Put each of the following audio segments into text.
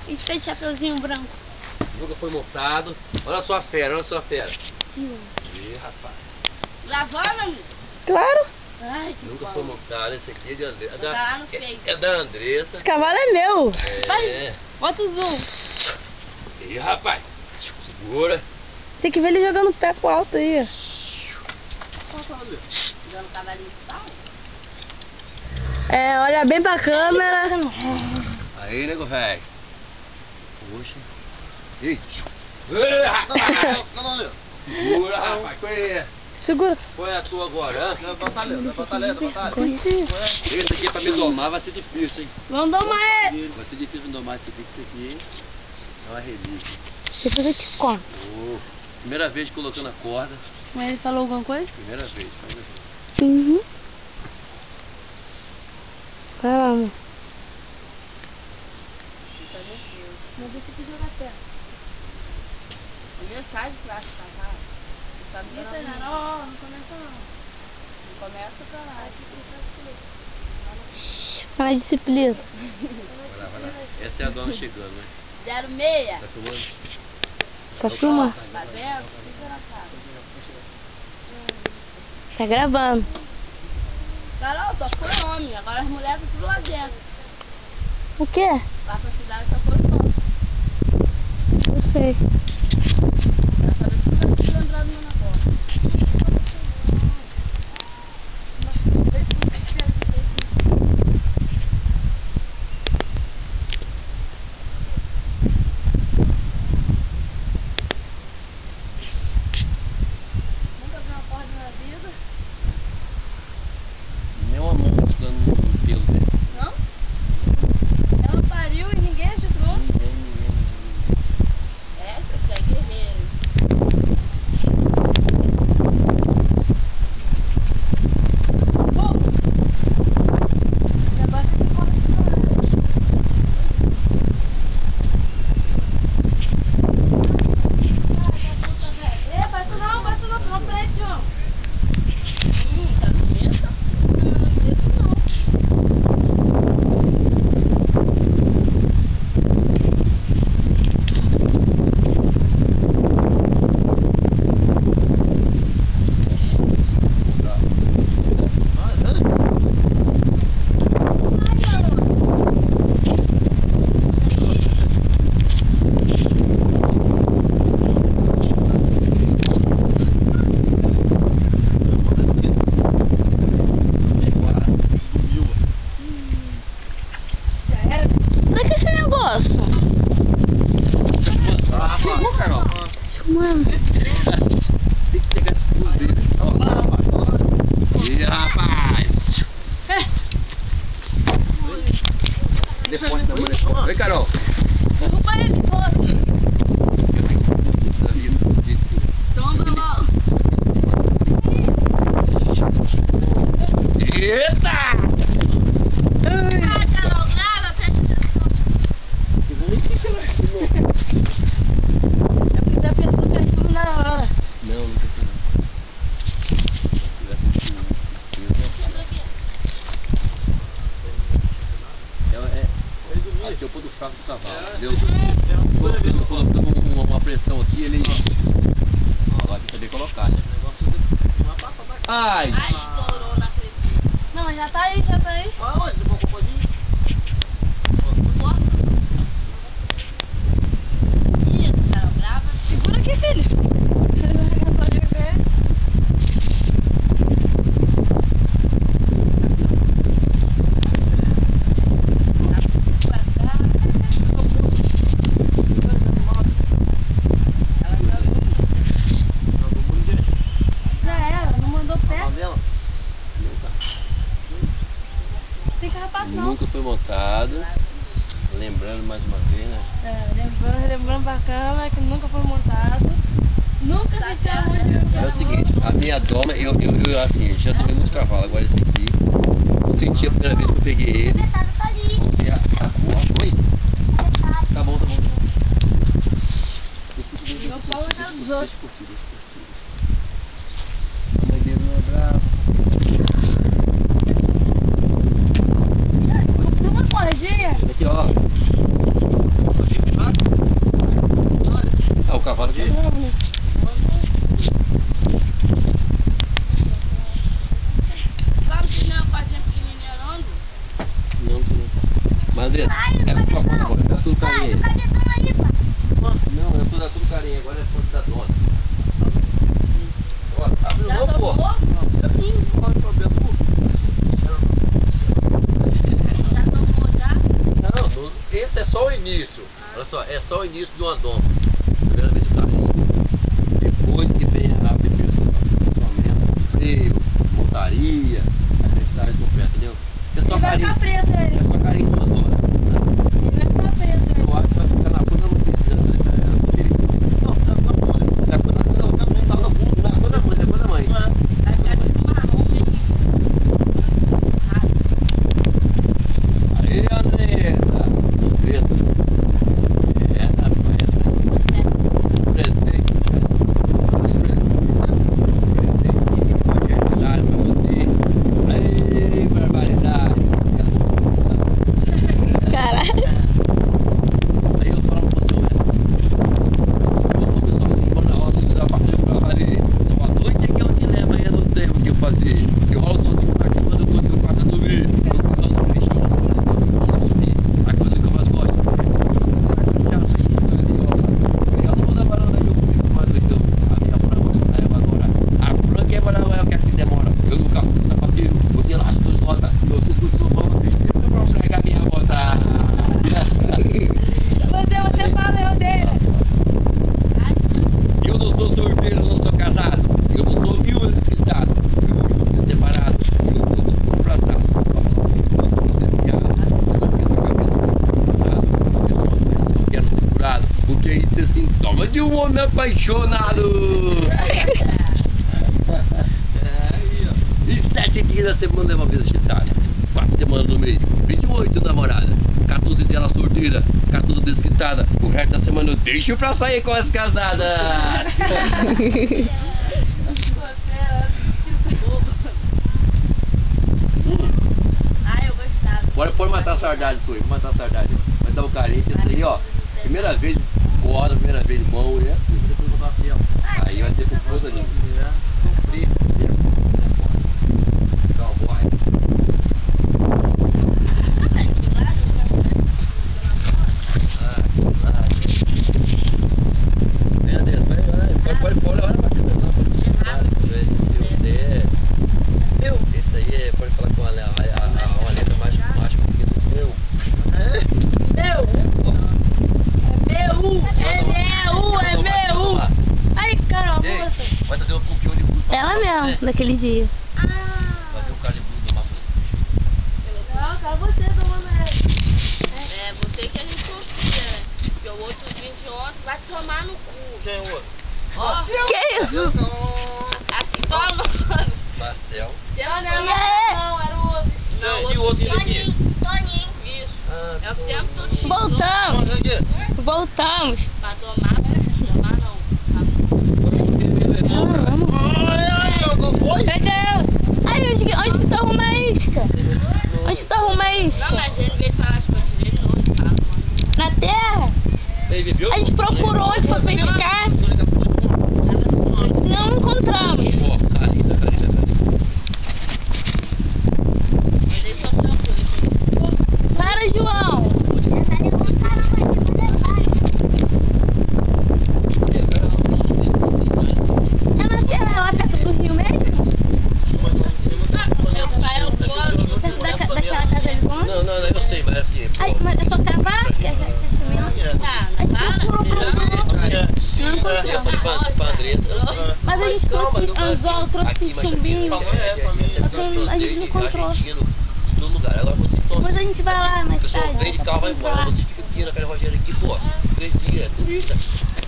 E tem chapeuzinho branco. Nunca foi montado. Olha só a fera, olha só a fera. Ih, rapaz. Gravando, amigo? Claro. Ai, que Nunca bom. foi montado. Esse aqui é de Andressa. Tá lá no Face. É da Andressa. Esse cavalo é meu. É. Bota o zoom. Ih, rapaz. Segura. Tem que ver ele jogando o pé pro alto aí. Dando cavalinho de pau. É, olha bem pra câmera. Aí, nego velho. Puxa. Ih. Ei, rapaz. Segura, rapaz. Foi. Segura. Foi a tua agora, hã? Batalha. Esse aqui pra me domar vai ser difícil, hein? Vamos domar ele. Vai ser difícil me domar esse aqui, que isso aqui é uma relíquia. Deixa eu ver que como. Oh, primeira vez colocando a corda. Mas ele falou alguma coisa? Primeira vez, primeira vez. Uhum. Vai lá, amor. Mas deixa eu jogar perto. Ele sai de trás do cavalo. Não, não começa não. Não começa pra lá. Fala disciplina. Vai lá, vai lá. Essa é a dona chegando, né? 06. Tá filmando? Tá filmando? Tá vendo? Fica na cara. Tá gravando. Carol, só foi homem. Agora as mulheres estão tudo lá dentro. O quê? Lá pra cidade só foi homem. Eu sei. Quero saber se vai se lembrar do meu negócio. Nunca vi uma corda na vida. Nem uma mão ficando no pelo dele. Não? Ela pariu e ninguém ajudou. Ninguém. É, você é guerreiro. Pra que esse negócio? Filmou, Carol? Mano. Tem que pegar esse pulo dele. Ih, rapaz. Ele é forte da mão, ele é forte. Vem, Carol. Derruba ele, porra. Toma, irmão. Eita! Ah, Carol, grava, presta atenção. É porque tá pensando que é filme na hora. Não, não tem não. Se tivesse aqui eu pôr do fraco do cavalo, entendeu? Colocando uma pressão aqui, ele vai saber colocar, né? Ai! Ai, estourou, não acredito. Não, mas já tá aí, já tá aí. Ih, Carol, grava. Segura aqui, filho. Já era, não mandou pé. Tem carrapato não. Nunca foi montado. Lembrando mais uma vez, né? É, lembrando pra câmera que nunca foi montado. Nunca se tinha muito. É o seguinte, a minha doma, eu assim, já tomei muito cavalo, agora esse aqui, eu senti a primeira vez que eu peguei ele. E oi? Tá bom. Meu pau é cara dos outros. A mãe dele não é brava. Uma corridinha. Aqui, ó. É por favor, agora tá tudo carinha. Não, eu tô dando tudo carinha, agora é ponto da dona. Ó, abre Já não, pô. tomou? Já tomou, já? Não, esse é só o início. Olha só, é só o início do andom. Primeira vez o carrinho. Depois que vem a primeira freio, montaria, a festagem completa, entendeu? É só Ele vai carinho. ficar preto aí. É só carinho do andom. Ele vai ficar preto aí. Eu acho que vai ficar na cor da mãe. Não, na cor da mãe. Vai ficar tipo marrom mesmo. Aí, Andressa, tô preto. É, rapaz, presente. Barbaridade pra você. Aí, barbaridade. Caralho. Aí eu falo pra você, vamos começar assim, vamos na roça, estudar pra fazer pra ali. Só a noite é que é o dilema, aí eu não tenho o que eu fazer. Eu rolo sozinho pra aqui quando eu tô aqui pra dormir. Eu não tô fechando, eu não subir. A coisa que eu mais gosto. Eu não vou dar varanda aí, eu comigo, mas a minha franca agora. A franca é agora, eu quero que demora. Eu nunca fui sapateiro, você lá tudo bota, você costuma vamos fregar minha bota. Você fala eu dele. Eu não sou solteiro, eu não sou casado. Eu não sou viúvo desquitado. Eu não sou separado. Eu não sou abraçado. Eu quero ser curado. Porque isso é sintoma de um homem apaixonado. E 7 dias da semana é uma vez agitada. 4 semanas no mês. 28 namorada. 14 dela solteira. 14 desquitada. O resto da semana eu deixo pra sair com as casadas. Ah, eu gostava. Bora, pode matar a saudade sua aí. Vou matar a saudade. Vai dar o carinho. Que isso aí, ó. Primeira vez corda, primeira vez mão. E é assim. Aí vai ter por conta ali. Cowboy. Pode olhar pra cima. Esse aí pode falar com uma letra mais pequena do que eu. É meu. Ai, caramba, moça. Vai trazer um pouquinho de bruto. Ela mesmo, naquele dia. Vai ver o cara de bruto da massa. Não, cara, você tomando ela. É, você que a gente confia, né? Porque o outro dia de ontem vai tomar no cu. Quem é o outro? Ó, Que isso? aqui toma. Marcel. Não, era o outro. Não, E o outro aqui? Toninho. Isso. É o tempo todo X. Voltamos. Voltamos. Pra tomar, tomar não. Cadê ela? Ai, onde que tu arruma a isca? Onde tu arruma a Não, isca? mas ele veio falar as coisas dele não, ele fala, mano. Na terra? Ele bebeu? A gente procurou onde pra pescar. Não encontramos. Pô, Carlinda. Ele só trocou. Para, João. É na terra, lá perto do rio mesmo? Meu pai é o plano. Perto daquela casa de João? Não, eu sei, mas assim. Ai, mas é só cavar? Que a gente sumiu. Ah, A gente procurou, Não procurou. pra Andressa, eu sei. Mas a gente trouxe anzol, trouxe Aqui, mas chumbinho. a gente não encontrou. No lugar. Agora você toma. Depois a gente vai lá mais O pessoal tarde. vem de carro, vai embora. Você fica aqui naquele Rogério aqui, pô. 3 dias, é turista.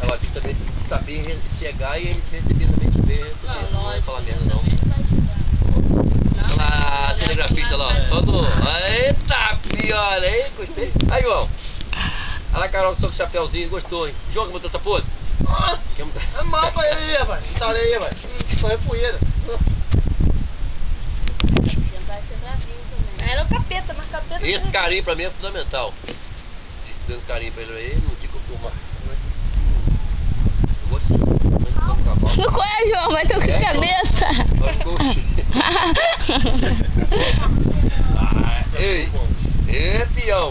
Ela tem também saber chegar e a gente receber também de ver. Não vai falar merda, não. Olha lá, a cinegrafista lá, ó. Todo. Eita, pior, hein? Gostei. Aí, João. Olha lá, Carol, com o chapéuzinho, gostou, hein? João que botou essa porra. É mapa aí, rapaz. Tá aí, rapaz. Só é poeira. Era o capeta, mas capeta. Esse carinho pra mim é fundamental. Dando carinho pra ele aí, não tem como tomar. Eu gosto de cavalo. Não conhece, João, vai ter com a cabeça. Ei, peão.